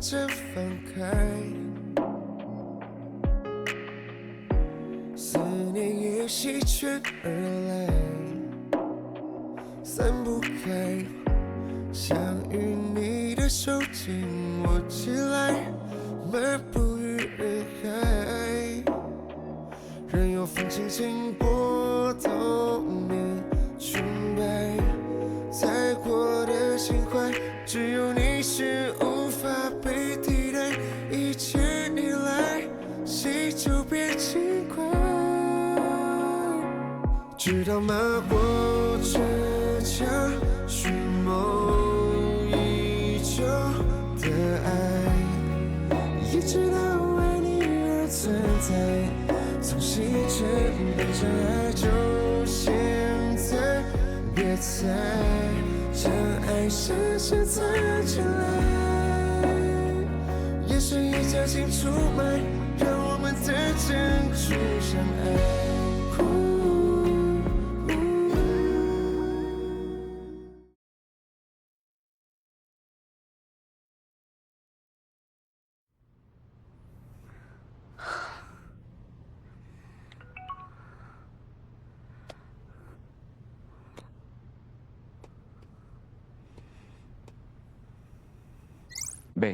着放开，思念也席卷而来，散不开。想与你的手紧握起来，漫步于人海，任由风轻轻拨动你裙摆，再过的情怀，只有你是无法被替代，一切依赖，谁就别轻快，知道吗？我倔强寻梦已久的爱，也知道为你而存在，从细针变成爱，就现在，别猜，将爱深深藏起来，眼神一夹紧出卖，让我们的珍珠相爱。Ve.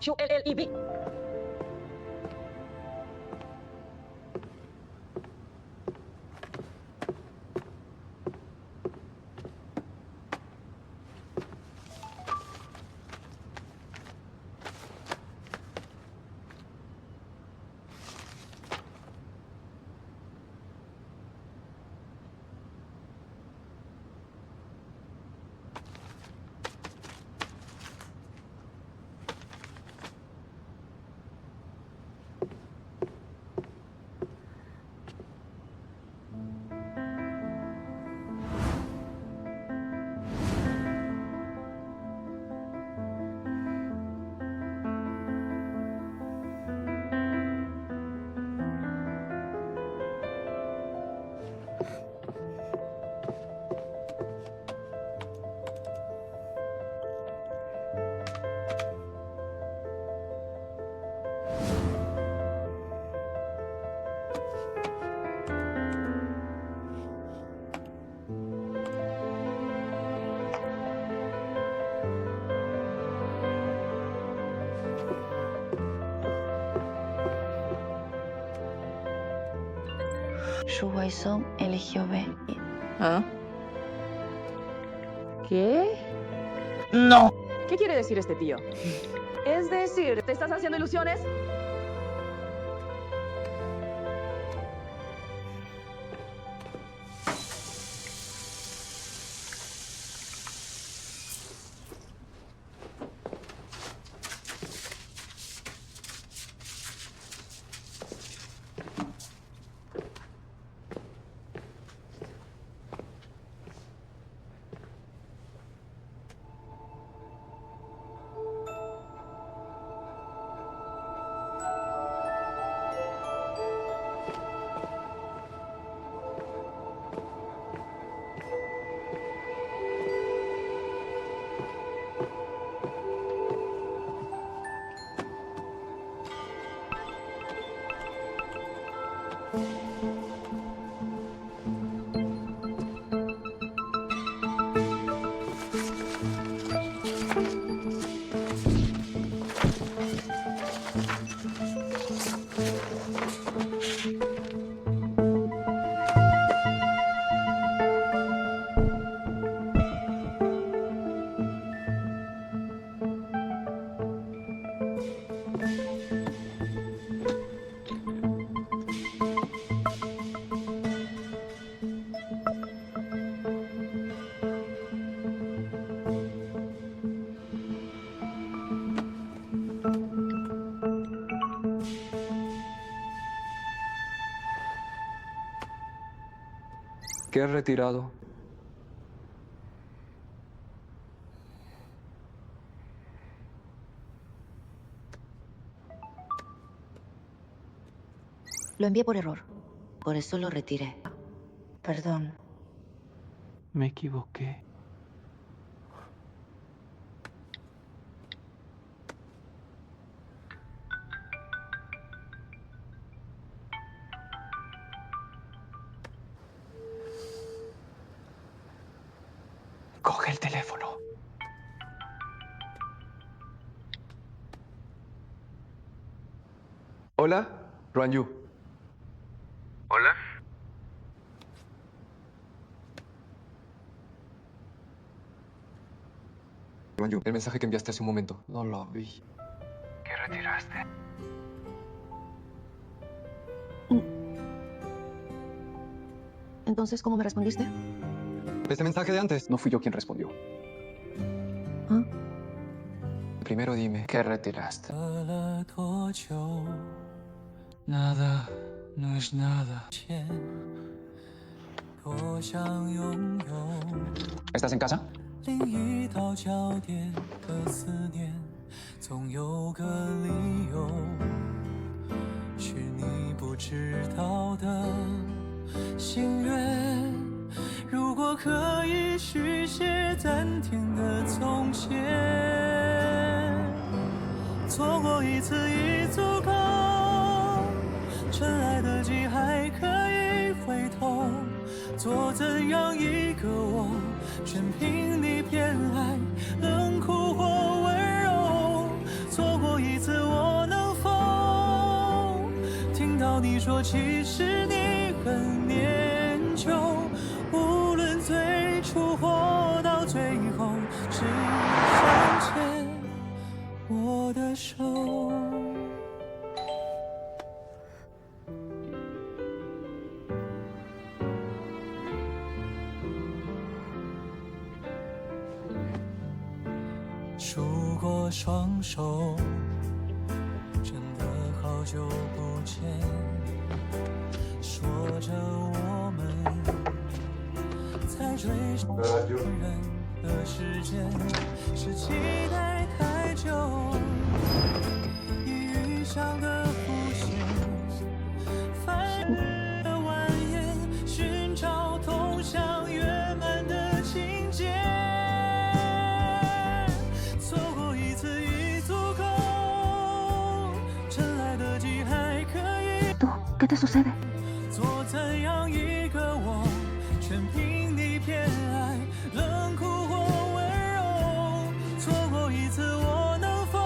QLLEB。Su guasón eligió B. ¿Ah? ¿Qué? No. ¿Qué quiere decir este tío? Es decir, ¿te estás haciendo ilusiones? ¿Qué retirado? Lo envié por error. Por eso lo retiré. Perdón. Me equivoqué. Coge el teléfono. Hola, Ruanyu. Hola. Ruanyu, el mensaje que enviaste hace un momento. No lo vi. ¿Qué retiraste? Entonces, ¿cómo me respondiste? Este mensaje de antes. No fui yo quien respondió. ¿Ah? Primero dime, ¿qué retiraste? Nada no es nada. ¿Estás en casa? 另一道焦点的思念，总有个理由，是你不知道的心愿。如果可以续写暂停的从前，错过一次已足够，趁来得及还可以回头，做怎样一个我？ 全凭你偏爱，冷酷或温柔。错过一次，我能否听到你说，其实你很念旧？无论最初或到最后，只想牵我的手。 数过双手，真的好久不见。说着我们在追上人的时间，是期待太久，已预想的浮现，翻的蜿蜒，寻找通向圆满的情节。 ¿Qué te sucede? 做怎样一个我，全凭你偏爱，冷酷或温柔。错过一次，我能否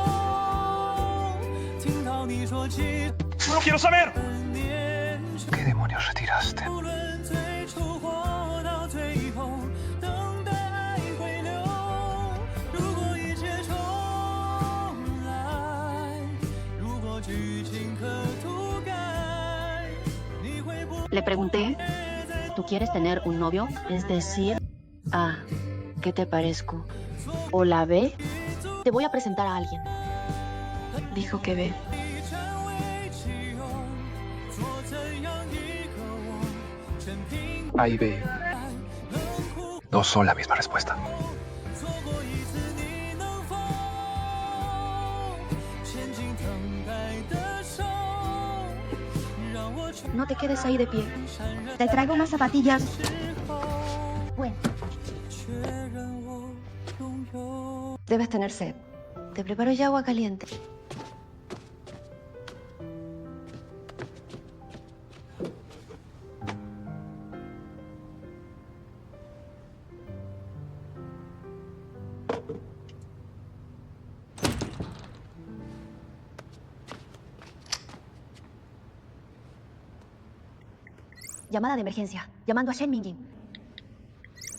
听到你说起¡No quiero saber! 念旧？ ¿Qué demonios retiraste? 无论最初或到最后，等待爱回流。如果一切重来，如果剧情可涂改。 Le pregunté, ¿tú quieres tener un novio? Es decir, A, ¿qué te parezco? O la B, te voy a presentar a alguien. Dijo que B. A y B. No son la misma respuesta. No te quedes ahí de pie. Te traigo unas zapatillas. Bueno, Debes tener sed. Te preparo ya agua caliente. llamada de emergencia. Llamando a Shen Mingjin.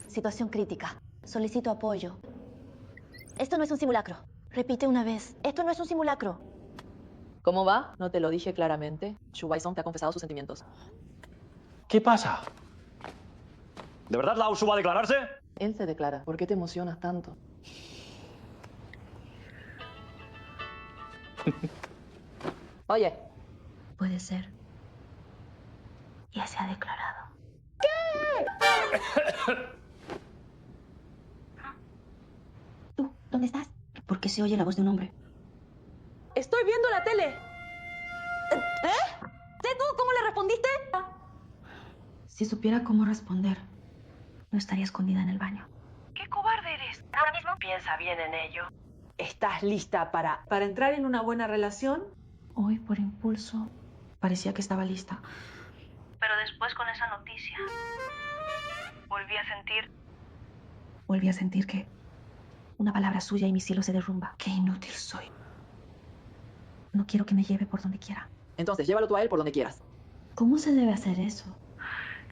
Situación crítica. Solicito apoyo. Esto no es un simulacro. Repite una vez. Esto no es un simulacro. ¿Cómo va? ¿No te lo dije claramente? Xu Weisong te ha confesado sus sentimientos. ¿Qué pasa? ¿De verdad Lao Shu va a declararse? Él se declara. ¿Por qué te emocionas tanto? Oye. Puede ser. Ya se ha declarado. ¿Qué? ¿Tú dónde estás? ¿Por qué se oye la voz de un hombre? Estoy viendo la tele. ¿Sé tú cómo le respondiste? Si supiera cómo responder, no estaría escondida en el baño. ¡Qué cobarde eres! Ahora mismo piensa bien en ello. ¿Estás lista para entrar en una buena relación? Hoy, por impulso, parecía que estaba lista. Pero después con esa noticia, Volví a sentir que una palabra suya y mi cielo se derrumba. ¡Qué inútil soy! No quiero que me lleve por donde quiera. Entonces, llévalo tú a él por donde quieras. ¿Cómo se debe hacer eso?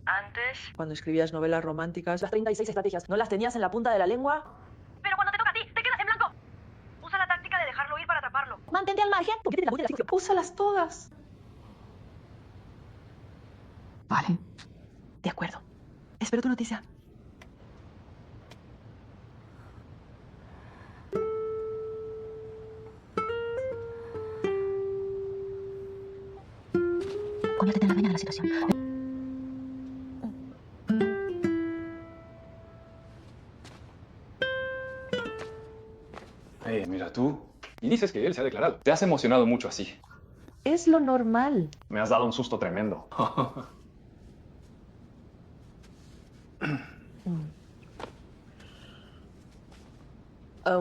antes... Cuando escribías novelas románticas, las 36 estrategias, ¿no las tenías en la punta de la lengua? Pero cuando te toca a ti, te quedas en blanco. Usa la táctica de dejarlo ir para atraparlo. Mantente al margen. ¿Por qué tienes la buena de la Úsalas todas. Vale. De acuerdo. Espero tu noticia. Conviértete en la dueña de la situación. Mira tú. Y dices que él se ha declarado. Te has emocionado mucho así. Es lo normal. Me has dado un susto tremendo.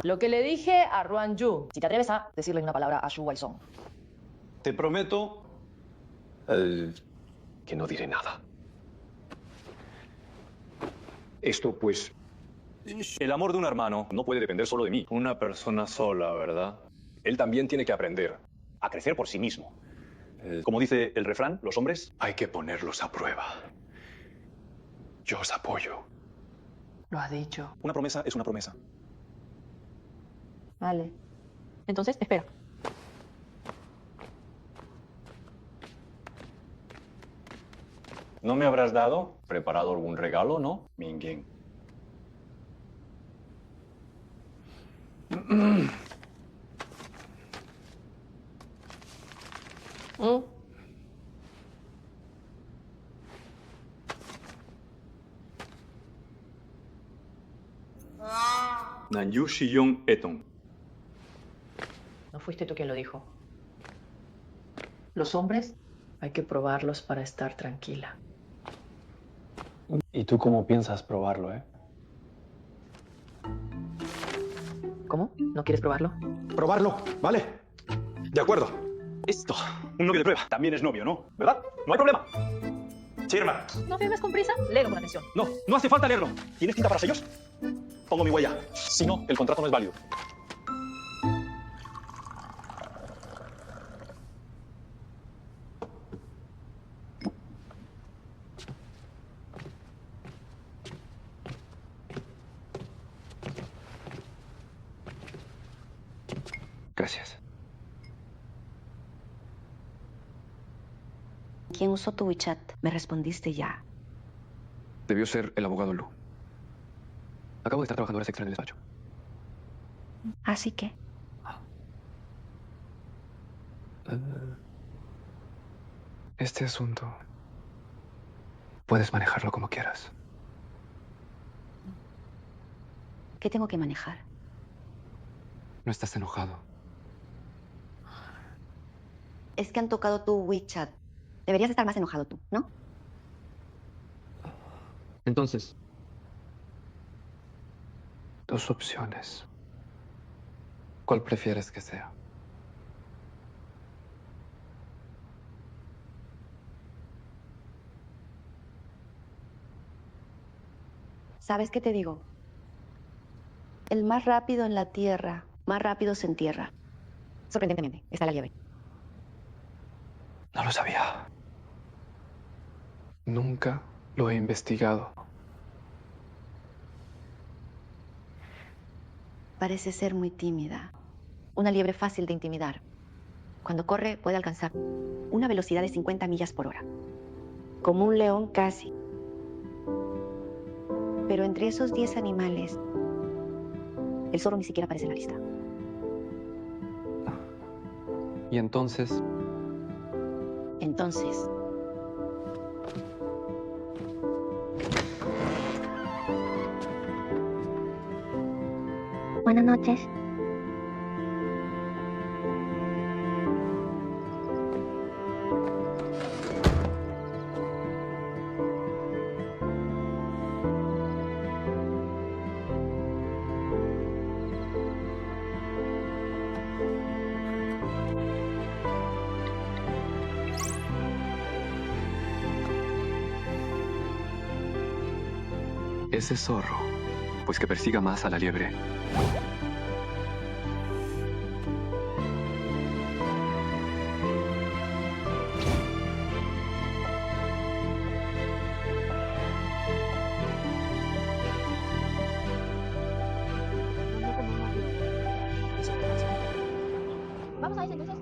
Lo que le dije a Ruan Yu. Si te atreves a decirle una palabra a Xu Weisong. Te prometo... Que no diré nada. Esto, pues, El amor de un hermano no puede depender solo de mí. una persona sola, ¿verdad? Él también tiene que aprender. A crecer por sí mismo. Como dice el refrán, los hombres... Hay que ponerlos a prueba. Yo os apoyo. Lo ha dicho. Una promesa es una promesa. Vale. Entonces, espera. ¿No me habrás preparado algún regalo, no, Mingin? Nanyu Shiyong Eton. No fuiste tú quien lo dijo. Los hombres hay que probarlos para estar tranquila. ¿Y tú cómo piensas probarlo, ¿Cómo? ¿No quieres probarlo? Probarlo, ¿vale? De acuerdo. Esto, un novio de prueba. También es novio, ¿no? ¿Verdad? No hay problema. Sí, hermano. ¿No firmes con prisa? Léelo con atención. No, no hace falta leerlo. ¿Tienes tinta para sellos? Pongo mi huella. Si no, el contrato no es válido. Gracias. ¿Quién usó tu WeChat? Me respondiste ya. Debió ser el abogado Lu. Acabo de estar trabajando horas extra en el despacho. Así que, Este asunto... Puedes manejarlo como quieras. ¿qué tengo que manejar? No estás enojado. Es que han tocado tu WeChat. Deberías estar más enojado tú, ¿no? Entonces... Dos opciones. ¿Cuál prefieres que sea? ¿Sabes qué te digo? El más rápido en la tierra, más rápido se entierra. Sorprendentemente, está la liebre. No lo sabía. Nunca lo he investigado. Parece ser muy tímida. Una liebre fácil de intimidar. Cuando corre puede alcanzar una velocidad de 50 millas por hora. Como un león casi. Pero entre esos 10 animales, el zorro ni siquiera aparece en la lista. Y entonces... Entonces, Buenas noches. Ese zorro, pues que persiga más a la liebre. Vamos a ese entonces.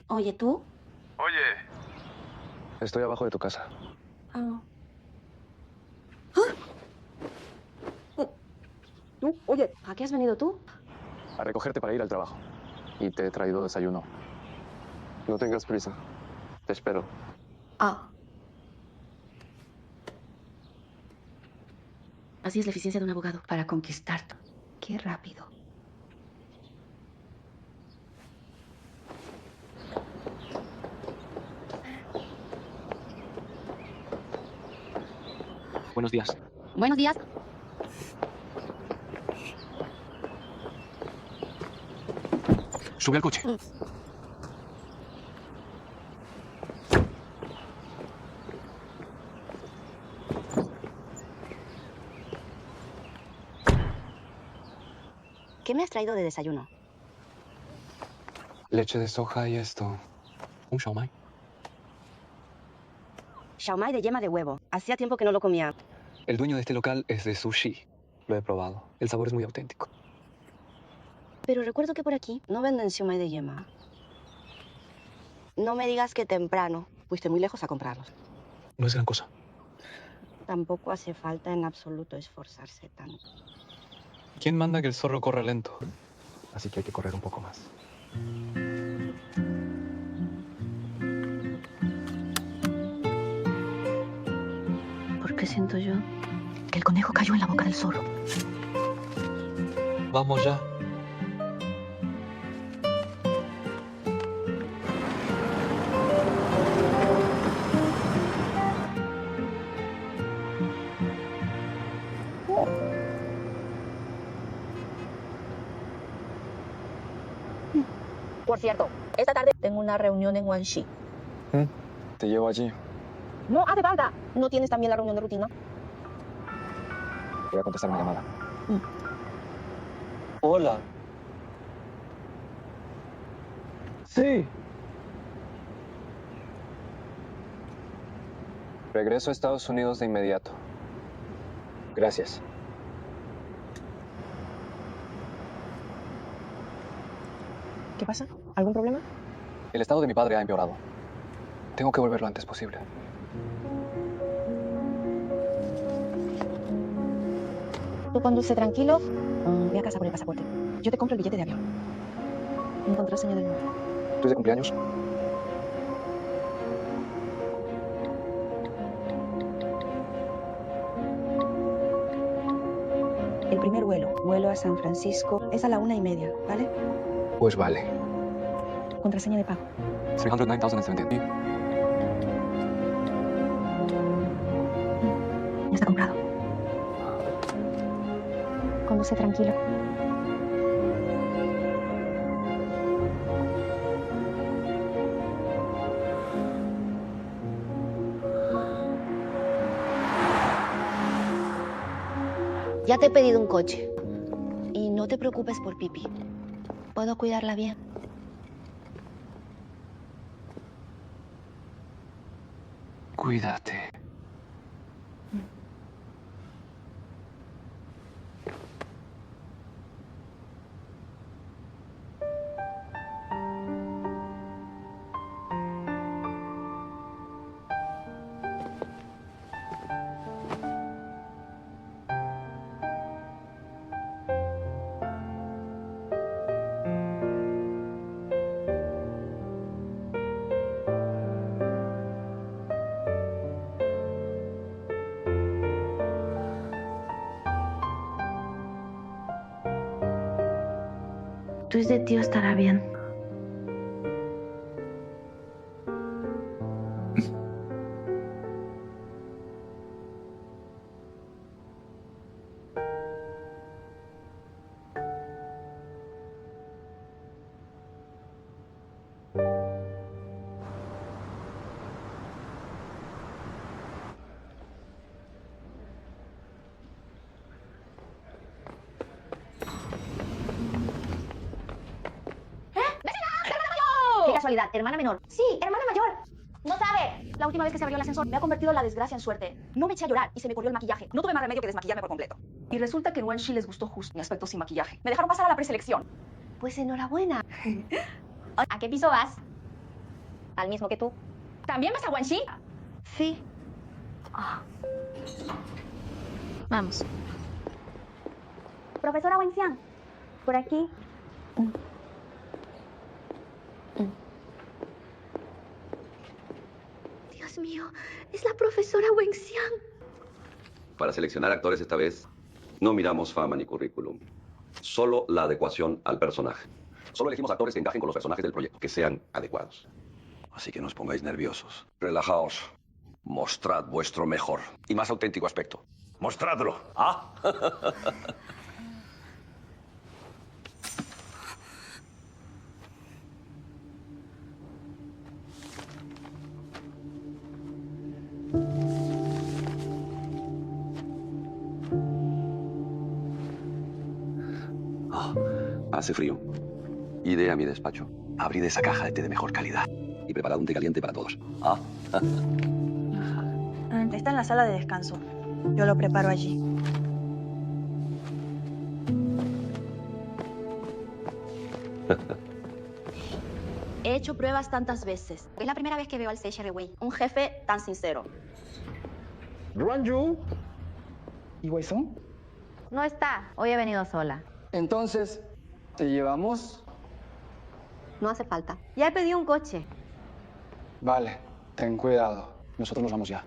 Oye, ¿tú? Estoy abajo de tu casa. ¿Tú? Oye, ¿a qué has venido tú? A recogerte para ir al trabajo. Y te he traído desayuno. No tengas prisa. Te espero. Así es la eficiencia de un abogado para conquistarte. Qué rápido. Buenos días. Buenos días. Sube al coche. ¿Qué me has traído de desayuno? Leche de soja y esto. Un shaomai. Shaomai de yema de huevo. Hacía tiempo que no lo comía. El dueño de este local es de sushi. Lo he probado. El sabor es muy auténtico. Pero recuerdo que por aquí no venden shaomai de yema. No me digas que temprano fuiste muy lejos a comprarlos. No es gran cosa. Tampoco hace falta en absoluto esforzarse tanto. ¿Quién manda que el zorro corra lento? Así que hay que correr un poco más. ¿Por qué siento yo que el conejo cayó en la boca del zorro? Vamos ya. Por cierto, esta tarde tengo una reunión en Guangxi. Te llevo allí. No hace falta. ¿No tienes también la reunión de rutina? Voy a contestar una llamada. Hola. Sí. Regreso a Estados Unidos de inmediato. Gracias. ¿Qué pasa? ¿Algún problema? El estado de mi padre ha empeorado. Tengo que volver lo antes posible. Tú conduce tranquilo. Ve a casa por el pasaporte. Yo te compro el billete de avión. Mi contraseña del móvil. ¿Tú es de cumpleaños? El primer vuelo a San Francisco, es a la 1:30, ¿vale? Pues vale. Contraseña de pago. 309,017. Ya está comprado. Conduce tranquilo. Ya te he pedido un coche. Y no te preocupes por Pipi. Puedo cuidarla bien. Cuídate. Twist de tío estará bien. ¡Qué casualidad! Hermana menor. Sí, hermana mayor. No sabe. La última vez que se abrió el ascensor me ha convertido la desgracia en suerte. No me eché a llorar y se me corrió el maquillaje. No tuve más remedio que desmaquillarme por completo. Y resulta que en Wenshi les gustó justo mi aspecto sin maquillaje. Me dejaron pasar a la preselección. Pues enhorabuena. ¿A qué piso vas? Al mismo que tú. ¿También vas a Wenshi? Sí. Vamos. Profesora Wenxian, por aquí. Dios mío, es la profesora Wenxian. Para seleccionar actores esta vez, no miramos fama ni currículum. Solo la adecuación al personaje. Solo elegimos actores que encajen con los personajes del proyecto, que sean adecuados. Así que no os pongáis nerviosos. Relajaos. Mostrad vuestro mejor y más auténtico aspecto. ¡Mostradlo! ¿Ah? Hace frío. Iré a mi despacho. Abrid esa caja de té de mejor calidad. Y preparad un té caliente para todos. ¿Ah? Está en la sala de descanso. Yo lo preparo allí. He hecho pruebas tantas veces. Es la primera vez que veo al Seychelles Wei, un jefe tan sincero. Ruanju y Waison. No está. Hoy he venido sola. Entonces, ¿te llevamos? No hace falta. Ya he pedido un coche. Vale, ten cuidado. Nosotros nos vamos ya.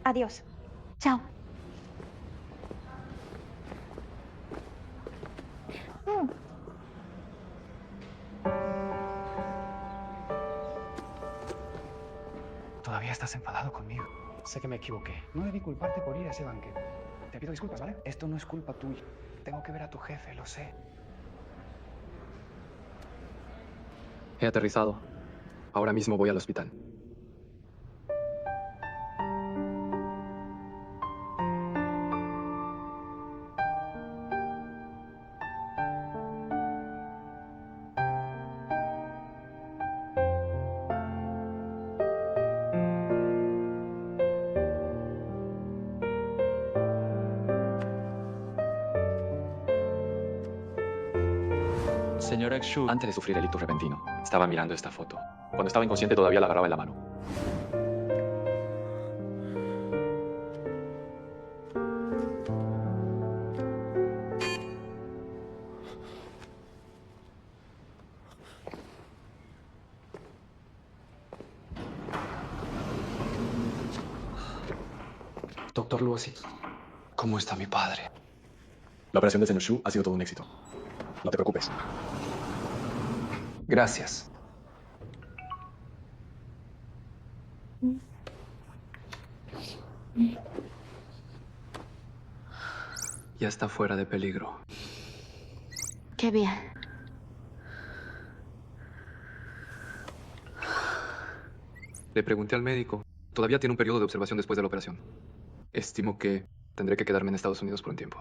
Adiós. Chao. Todavía estás enfadado conmigo. Sé que me equivoqué. No debí culparte por ir a ese banquete. Te pido disculpas, ¿vale? Esto no es culpa tuya. Tengo que ver a tu jefe, lo sé. He aterrizado. Ahora mismo voy al hospital. Señora Xu, Antes de sufrir el ictus repentino, estaba mirando esta foto. Cuando estaba inconsciente todavía la agarraba en la mano. Doctor Luosi, ¿cómo está mi padre? La operación del señor Xu ha sido todo un éxito. No te preocupes. Gracias. Ya está fuera de peligro. Qué bien. Le pregunté al médico. Todavía tiene un periodo de observación después de la operación. Estimo que tendré que quedarme en Estados Unidos por un tiempo.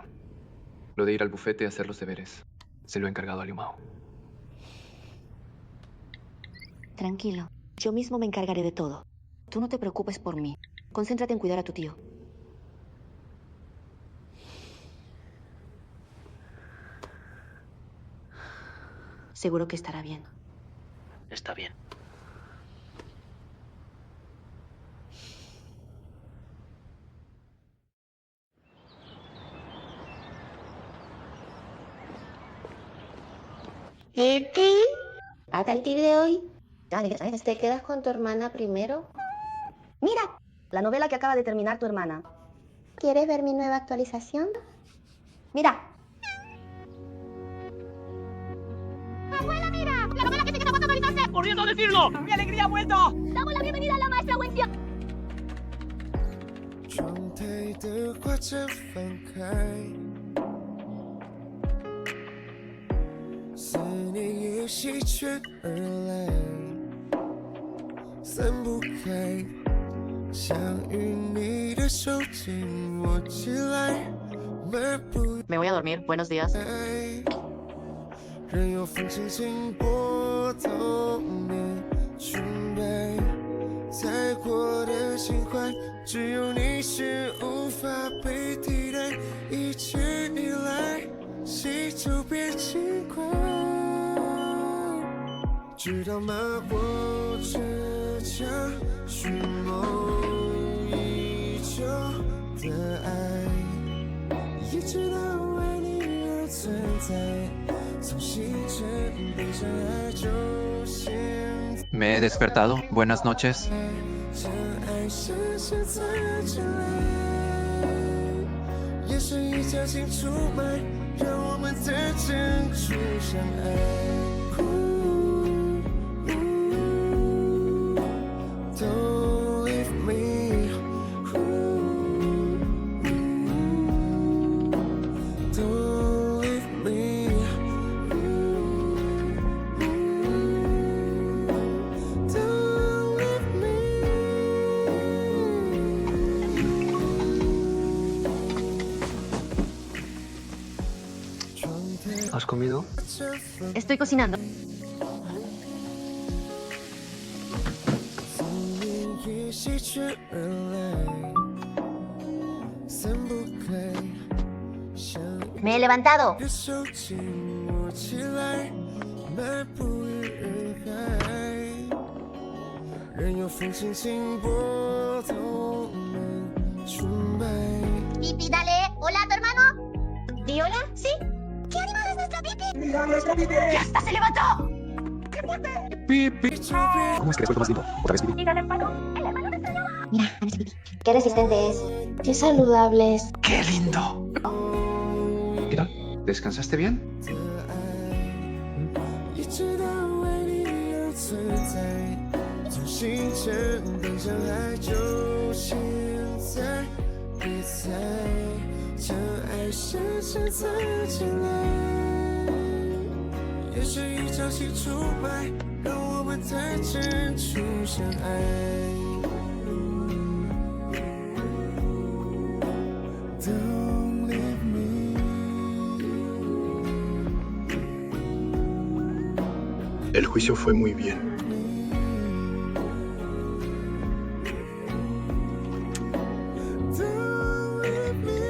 Lo de ir al bufete a hacer los deberes, se lo he encargado a Liu Mao. Tranquilo. Yo mismo me encargaré de todo. Tú no te preocupes por mí. Concéntrate en cuidar a tu tío. Seguro que estará bien. está bien. A partir de hoy, ¿te quedas con tu hermana primero? Mira, la novela que acaba de terminar tu hermana. ¿Quieres ver mi nueva actualización? Mira. corriendo a decirlo! ¡Mi alegría ha vuelto! ¡Damos la bienvenida a la maestra Wenxia! 状态的挂着放开，思念也席卷而来，散不开，想与你的手紧握起来，迈不 Me voy a dormir. Buenos días. 任由风轻轻拨动你裙摆，再过的情怀，只有你是无法被替代，一直以来，谁就别奇怪，知道吗？我这场蓄谋已久的爱，也知道为你而存在。 Me he despertado. Buenas noches. 也是一觉醒出卖，让我们的珍珠相爱。Don't leave me. Don't leave me. Don't leave me. ¿Has comido? Estoy cocinando. 也席卷而来，散不开。 Me he levantado. 手紧握起来，迈步于人海，任由风轻轻拨动我裙摆。 Pipi, dale. Hola, ¿tu hermano? ¿Di hola? ¿Sí? ¿Qué animal es nuestro Pipi? ¡Mira nuestro Pipi! ¡Ya está, se levantó! ¡Qué fuerte! Pipi. ¿Cómo es que después de más tiempo? Otra vez Pipi. Dígale, hermano. El hermano me extrañaba. Mira, a nuestro Pipi. Qué resistente es. Qué saludable es. ¡Qué lindo! ¿Qué tal? ¿Descansaste bien? 也知道为你而存在，从星辰奔向海，就现在，别猜，将爱深深藏起来，也是一场戏出卖，让我们在珍珠相爱。Don't leave me. El juicio fue muy bien. Don't leave me.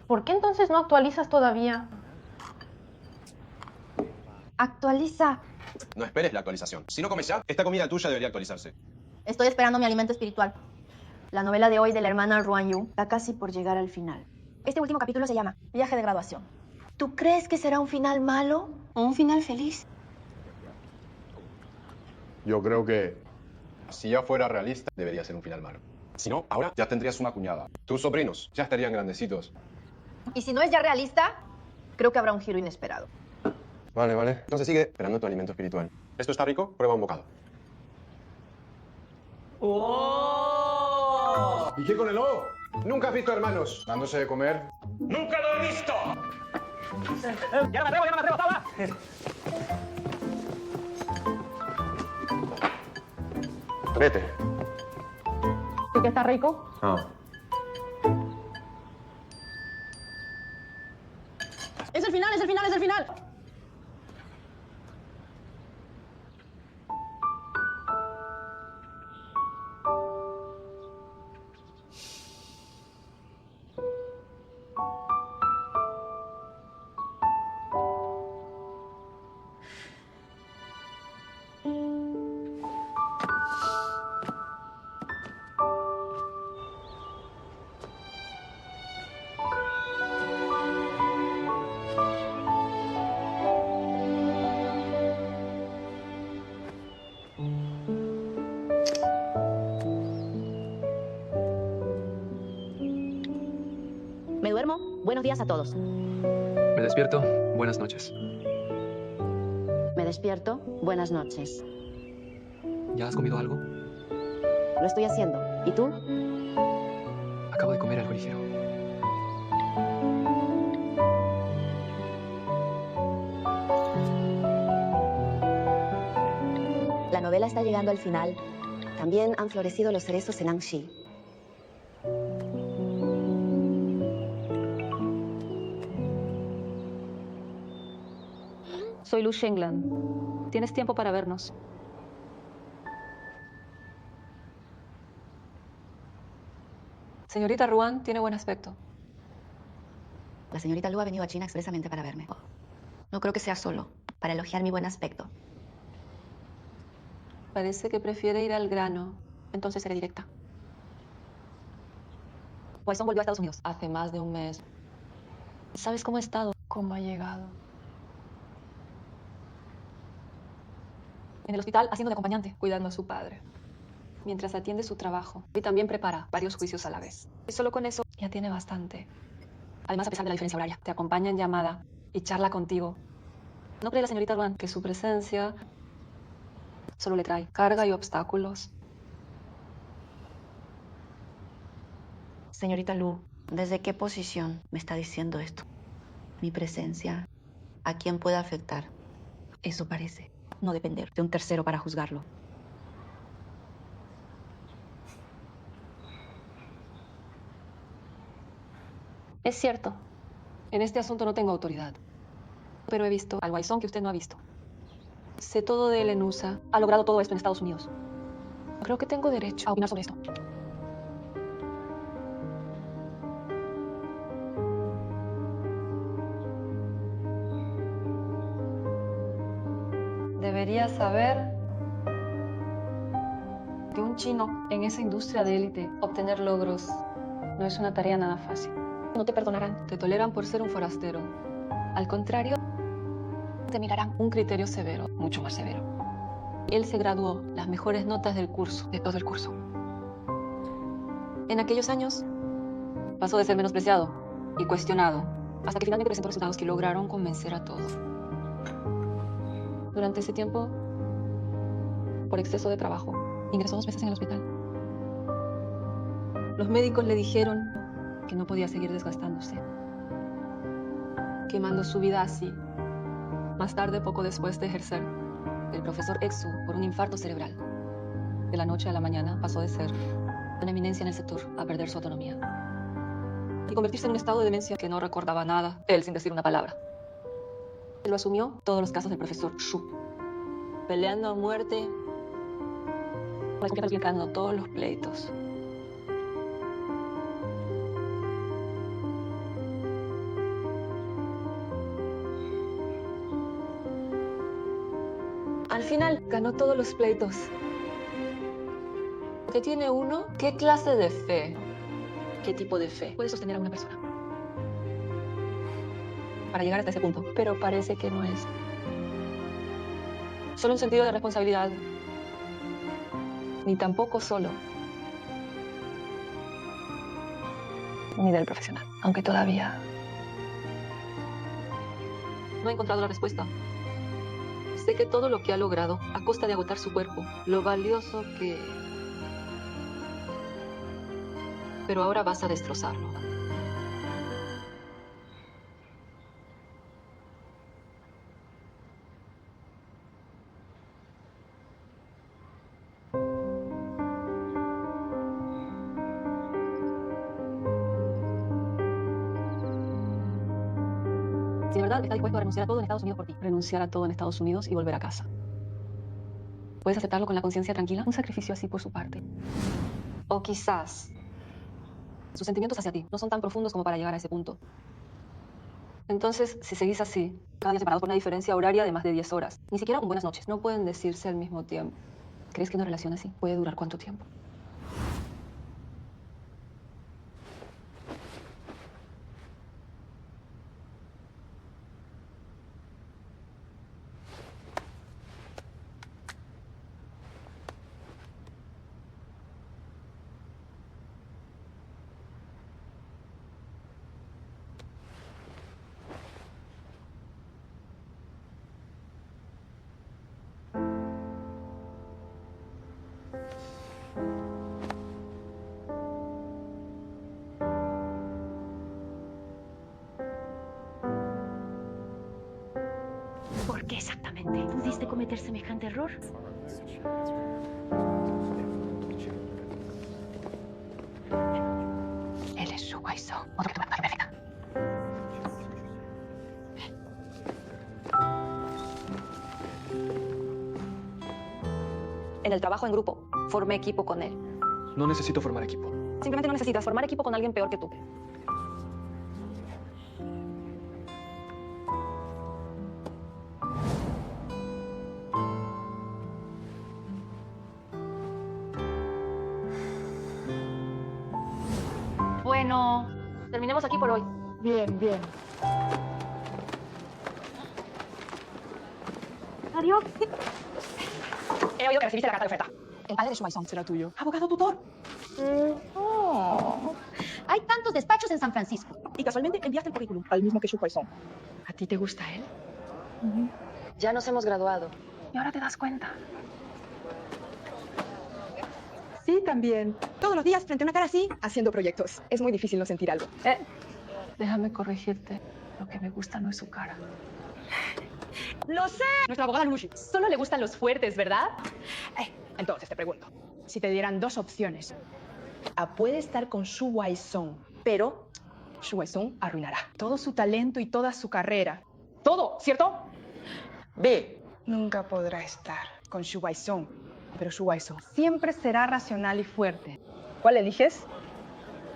¿Por qué entonces no actualizas todavía? Actualiza. No esperes la actualización. Si no comes ya, esta comida tuya debería actualizarse. Estoy esperando mi alimento espiritual. La novela de hoy de la hermana Ruan Yu está casi por llegar al final. Este último capítulo se llama Viaje de graduación. ¿Tú crees que será un final malo o un final feliz? Yo creo que si ya fuera realista, debería ser un final malo. Si no, ahora ya tendrías una cuñada. Tus sobrinos ya estarían grandecitos. Y si no es ya realista, creo que habrá un giro inesperado. Vale, vale. Entonces sigue esperando tu alimento espiritual. ¿Esto está rico? Prueba un bocado. ¡Oh! ¿Y qué con el lobo? ¿Nunca has visto hermanos dándose de comer? ¡Nunca lo he visto! Ya no me atrevo, estaba. Vete. ¿Y que está rico? No. Es el final, es el final, es el final. Me duermo. Buenos días a todos. Me despierto. Buenas noches. Me despierto. Buenas noches. ¿Ya has comido algo? Lo estoy haciendo. ¿Y tú? Acabo de comer algo ligero. La novela está llegando al final. También han florecido los cerezos en Anxi. Soy Lu Shenglan. ¿Tienes tiempo para vernos? Señorita Ruan tiene buen aspecto. La señorita Lu ha venido a China expresamente para verme. No creo que sea solo para elogiar mi buen aspecto. Parece que prefiere ir al grano. Entonces seré directa. Wyson volvió a Estados Unidos hace más de un mes. ¿Sabes cómo ha estado? ¿Cómo ha llegado? En el hospital haciendo de acompañante, cuidando a su padre. Mientras atiende su trabajo. Y también prepara varios juicios a la vez. Y solo con eso ya tiene bastante. Además, a pesar de la diferencia horaria, te acompaña en llamada y charla contigo. ¿No cree la señorita Ruan que su presencia solo le trae carga y obstáculos? Señorita Lu, ¿desde qué posición me está diciendo esto? Mi presencia, ¿a quién puede afectar? Eso parece no depender de un tercero para juzgarlo. Es cierto. En este asunto no tengo autoridad. Pero he visto al Wyson que usted no ha visto. Sé todo de él en USA. Ha logrado todo esto en Estados Unidos. Creo que tengo derecho a opinar sobre esto. Debería saber que un chino en esa industria de élite obtener logros no es una tarea nada fácil. No te perdonarán. Te toleran por ser un forastero. Al contrario, te mirarán un criterio severo, mucho más severo. Él se graduó, las mejores notas del curso, de todo el curso. En aquellos años, pasó de ser menospreciado y cuestionado, hasta que finalmente presentó resultados que lograron convencer a todos. Durante ese tiempo, por exceso de trabajo, ingresó 2 veces en el hospital. Los médicos le dijeron que no podía seguir desgastándose, quemando su vida así. Más tarde, poco después de ejercer, el profesor Exu, por un infarto cerebral, de la noche a la mañana pasó de ser una eminencia en el sector a perder su autonomía y convertirse en un estado de demencia que no recordaba nada, él sin decir una palabra. Él lo asumió todos los casos del profesor Shu, peleando a muerte, explicando todos los pleitos. Al final, ganó todos los pleitos. ¿Qué tiene uno? ¿Qué clase de fe? ¿Qué tipo de fe puede sostener a una persona? Para llegar hasta ese punto. Pero parece que no es. Solo un sentido de responsabilidad. Ni tampoco solo. Ni del profesional. Aunque todavía no he encontrado la respuesta. Sé que todo lo que ha logrado, a costa de agotar su cuerpo, lo valioso que... Pero ahora vas a destrozarlo. profesional está dispuesto a renunciar a todo en Estados Unidos por ti. Renunciar a todo en Estados Unidos y volver a casa. ¿Puedes aceptarlo con la conciencia tranquila? Un sacrificio así por su parte. O quizás sus sentimientos hacia ti no son tan profundos como para llegar a ese punto. Entonces, si seguís así, cada día separados por una diferencia horaria de más de 10 horas, ni siquiera un buenas noches, no pueden decirse al mismo tiempo. ¿Crees que una relación así puede durar cuánto tiempo? ¿Por qué exactamente pudiste cometer semejante error? Él es Shu Wai-sung, otro que tuve una perfecta. En el trabajo en grupo, formé equipo con él. No necesito formar equipo. Simplemente no necesitas formar equipo con alguien peor que tú. Bueno, terminemos aquí por hoy. Bien, bien. Adiós. He oído que recibiste la carta de oferta. El padre de Shu Wai-sung será tuyo. Abogado tutor. Hay tantos despachos en San Francisco. Y casualmente enviaste el currículum. Al mismo que Shu Wai-sung. ¿A ti te gusta él? Ya nos hemos graduado. Y ahora te das cuenta. Sí, también. Todos los días frente a una cara así, haciendo proyectos. Es muy difícil no sentir algo. Déjame corregirte. Lo que me gusta no es su cara. ¡Lo sé! Nuestra abogada Lucy. Solo le gustan los fuertes, ¿verdad? Entonces te pregunto, si te dieran dos opciones, A puede estar con Shu Wai-sung, pero Shu Wai-sung arruinará todo su talento y toda su carrera. Todo, ¿cierto? B, nunca podrá estar con Shu Wai-sung, pero Shu Wai-sung siempre será racional y fuerte. ¿Cuál eliges?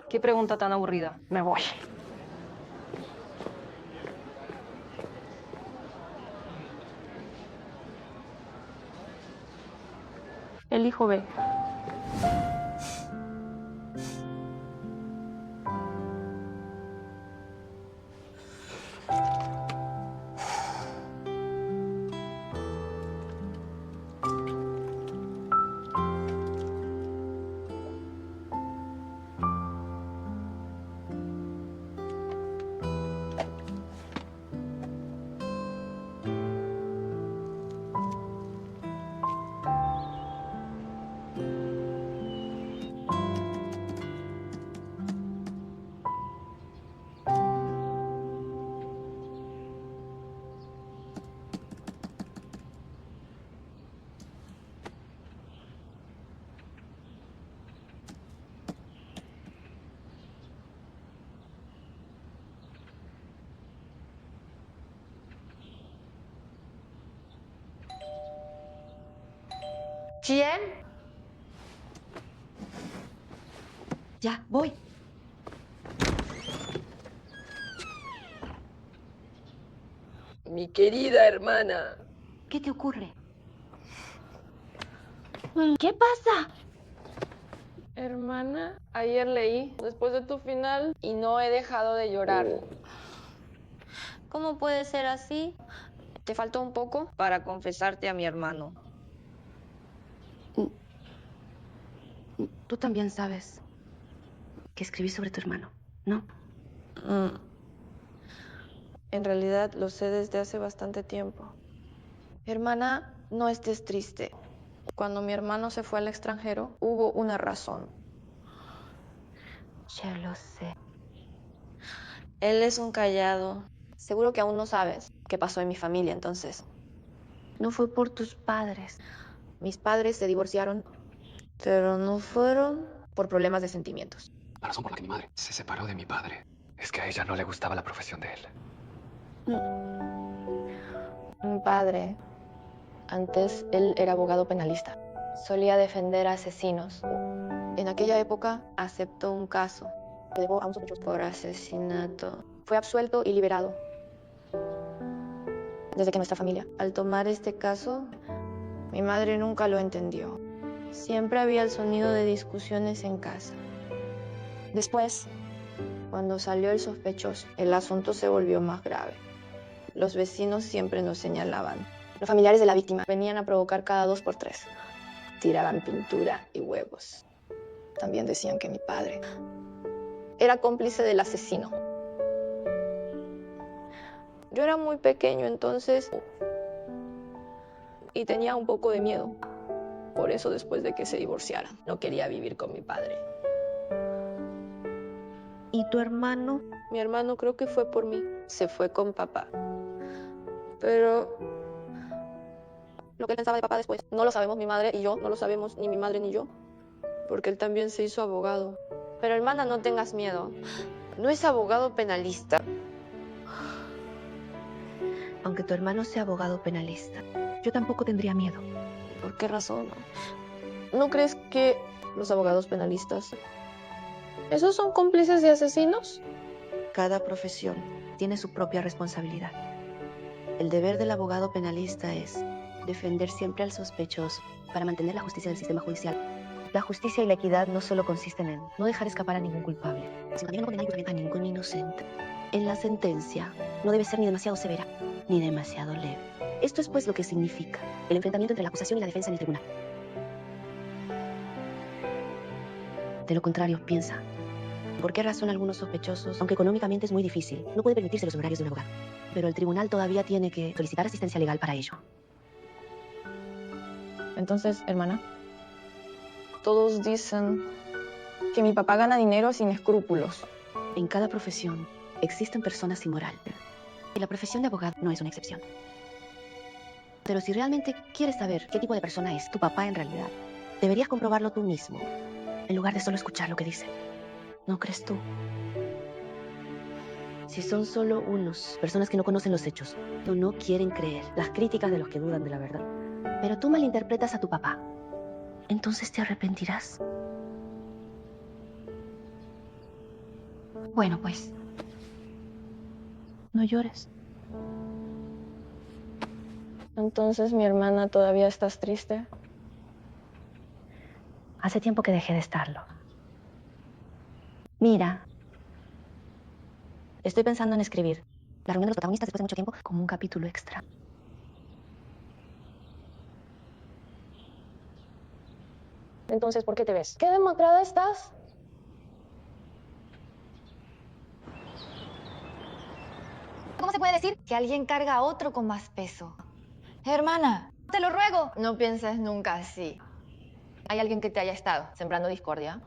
Qué pregunta tan aburrida. Me voy. Elijo B. ¿Quién? Ya, voy. Mi querida hermana. ¿Qué te ocurre? ¿Qué pasa? Hermana, ayer leí después de tu final y no he dejado de llorar. ¿Cómo puede ser así? Te faltó un poco para confesarte a mi hermano. Tú también sabes que escribí sobre tu hermano, ¿no? En realidad lo sé desde hace bastante tiempo. Hermana, no estés triste. Cuando mi hermano se fue al extranjero, hubo una razón. Ya lo sé. Él es un callado. Seguro que aún no sabes qué pasó en mi familia, entonces. No fue por tus padres. Mis padres se divorciaron, pero no fueron por problemas de sentimientos. La razón por la que mi madre se separó de mi padre es que a ella no le gustaba la profesión de él. Mi padre, antes él era abogado penalista. Solía defender a asesinos. En aquella época aceptó un caso. Lo llevó a un sospechoso por asesinato. Fue absuelto y liberado. Desde que nuestra familia, al tomar este caso, mi madre nunca lo entendió. Siempre había el sonido de discusiones en casa. Después, cuando salió el sospechoso, el asunto se volvió más grave. Los vecinos siempre nos señalaban. Los familiares de la víctima venían a provocar cada 2 por 3. Tiraban pintura y huevos. También decían que mi padre era cómplice del asesino. Yo era muy pequeño entonces y tenía un poco de miedo. Por eso después de que se divorciaran, no quería vivir con mi padre. ¿Y tu hermano? Mi hermano creo que fue por mí. Se fue con papá. Pero lo que él pensaba de papá después, no lo sabemos mi madre y yo, no lo sabemos ni mi madre ni yo. Porque él también se hizo abogado. Pero hermana, no tengas miedo. No es abogado penalista. Aunque tu hermano sea abogado penalista, yo tampoco tendría miedo. ¿Por qué razón? ¿No crees que los abogados penalistas, esos son cómplices de asesinos? Cada profesión tiene su propia responsabilidad. El deber del abogado penalista es defender siempre al sospechoso para mantener la justicia del sistema judicial. La justicia y la equidad no solo consisten en no dejar escapar a ningún culpable, sino también no condenar a ningún inocente. En la sentencia no debe ser ni demasiado severa ni demasiado leve. Esto es pues lo que significa el enfrentamiento entre la acusación y la defensa en el tribunal. De lo contrario, piensa, ¿por qué razón algunos sospechosos, aunque económicamente es muy difícil, no puede permitirse los honorarios de un abogado? Pero el tribunal todavía tiene que solicitar asistencia legal para ello. Entonces, hermana, todos dicen que mi papá gana dinero sin escrúpulos. En cada profesión existen personas sin moral. Y la profesión de abogado no es una excepción. Pero si realmente quieres saber qué tipo de persona es tu papá en realidad, deberías comprobarlo tú mismo, en lugar de solo escuchar lo que dice. ¿No crees tú? Si son solo unos, personas que no conocen los hechos, o no quieren creer las críticas de los que dudan de la verdad, pero tú malinterpretas a tu papá, entonces te arrepentirás. Bueno, pues, no llores. Entonces, mi hermana, ¿todavía estás triste? Hace tiempo que dejé de estarlo. Mira, estoy pensando en escribir la reunión de los protagonistas después de mucho tiempo como un capítulo extra. Entonces, ¿por qué te ves? ¿Qué demacrada estás? ¿Cómo se puede decir que alguien carga a otro con más peso? Hermana, te lo ruego. No pienses nunca así. ¿Hay alguien que te haya estado sembrando discordia?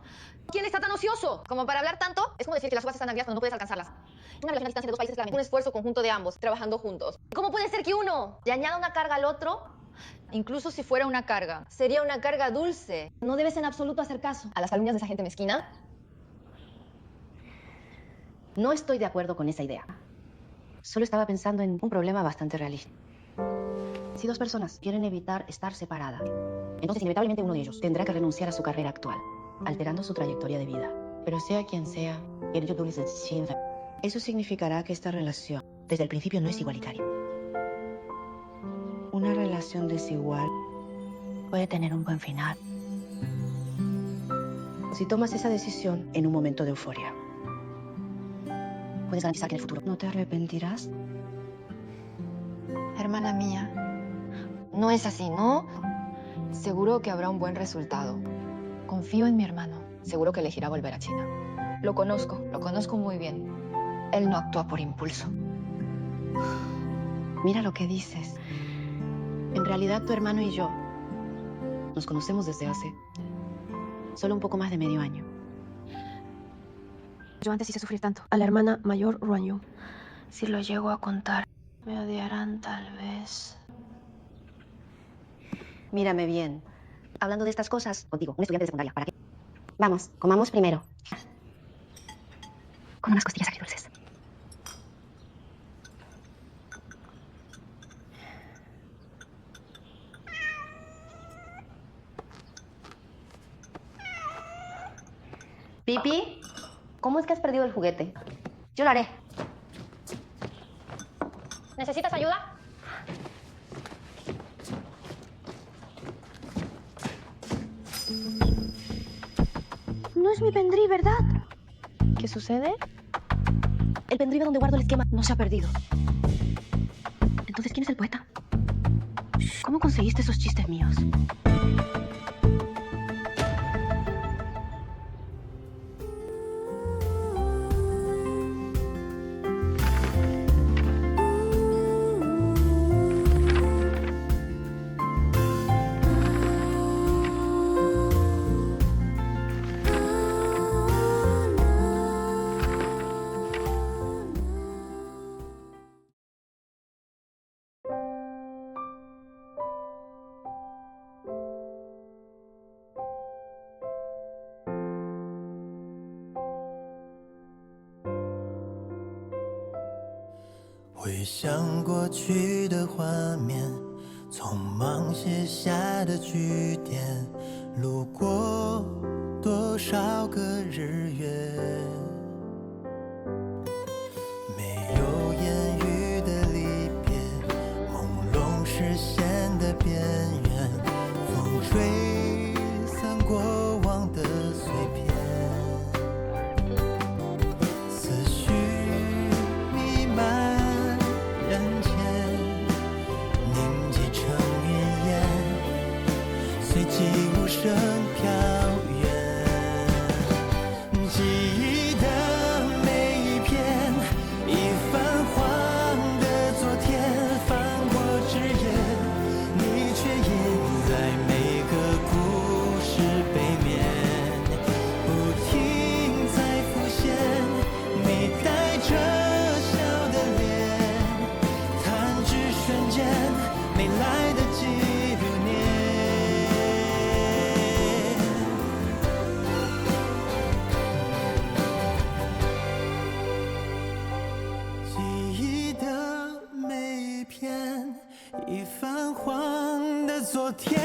¿Quién está tan ocioso como para hablar tanto? Es como decir que las uvas están agrias cuando no puedes alcanzarlas. Una relación a distancia de dos países es claramente un esfuerzo conjunto de ambos, trabajando juntos. ¿Cómo puede ser que uno le añada una carga al otro? Incluso si fuera una carga, sería una carga dulce. No debes en absoluto hacer caso ¿A las calumnias de esa gente mezquina? No estoy de acuerdo con esa idea. Solo estaba pensando en un problema bastante realista. Si dos personas quieren evitar estar separadas, entonces inevitablemente uno de ellos tendrá que renunciar a su carrera actual, alterando su trayectoria de vida. Pero sea quien sea, eso significará que esta relación, desde el principio, no es igualitaria. Una relación desigual puede tener un buen final si tomas esa decisión en un momento de euforia. Puedes garantizar que en el futuro no te arrepentirás. Hermana mía, no es así, ¿no? Seguro que habrá un buen resultado. Confío en mi hermano. Seguro que elegirá volver a China. Lo conozco muy bien. Él no actúa por impulso. Mira lo que dices. En realidad, tu hermano y yo nos conocemos desde hace solo un poco más de medio año. Yo antes hice sufrir tanto A la hermana mayor, Ruanyu. Si lo llego a contar, me odiarán tal vez. Mírame bien. Hablando de estas cosas, contigo, un estudiante de secundaria, ¿para qué? Vamos, comamos primero. Con unas costillas agridulces. Pipi, ¿cómo es que has perdido el juguete? Yo lo haré. ¿Necesitas ayuda? No es mi pendrive, ¿verdad? ¿Qué sucede? El pendrive donde guardo el esquema no se ha perdido. Entonces, ¿quién es el poeta? ¿Cómo conseguiste esos chistes míos?回想过去的画面，匆忙写下的句点，路过多少个日月，没有言语的离别，朦胧视线的边缘，风吹散过往的碎片。无声飘远，记忆的每一片，已泛黄的昨天，翻过纸页，你却印在每个故事背面，不停在浮现，你带着笑的脸，弹指瞬间，没来得及留念。已泛黄的昨天。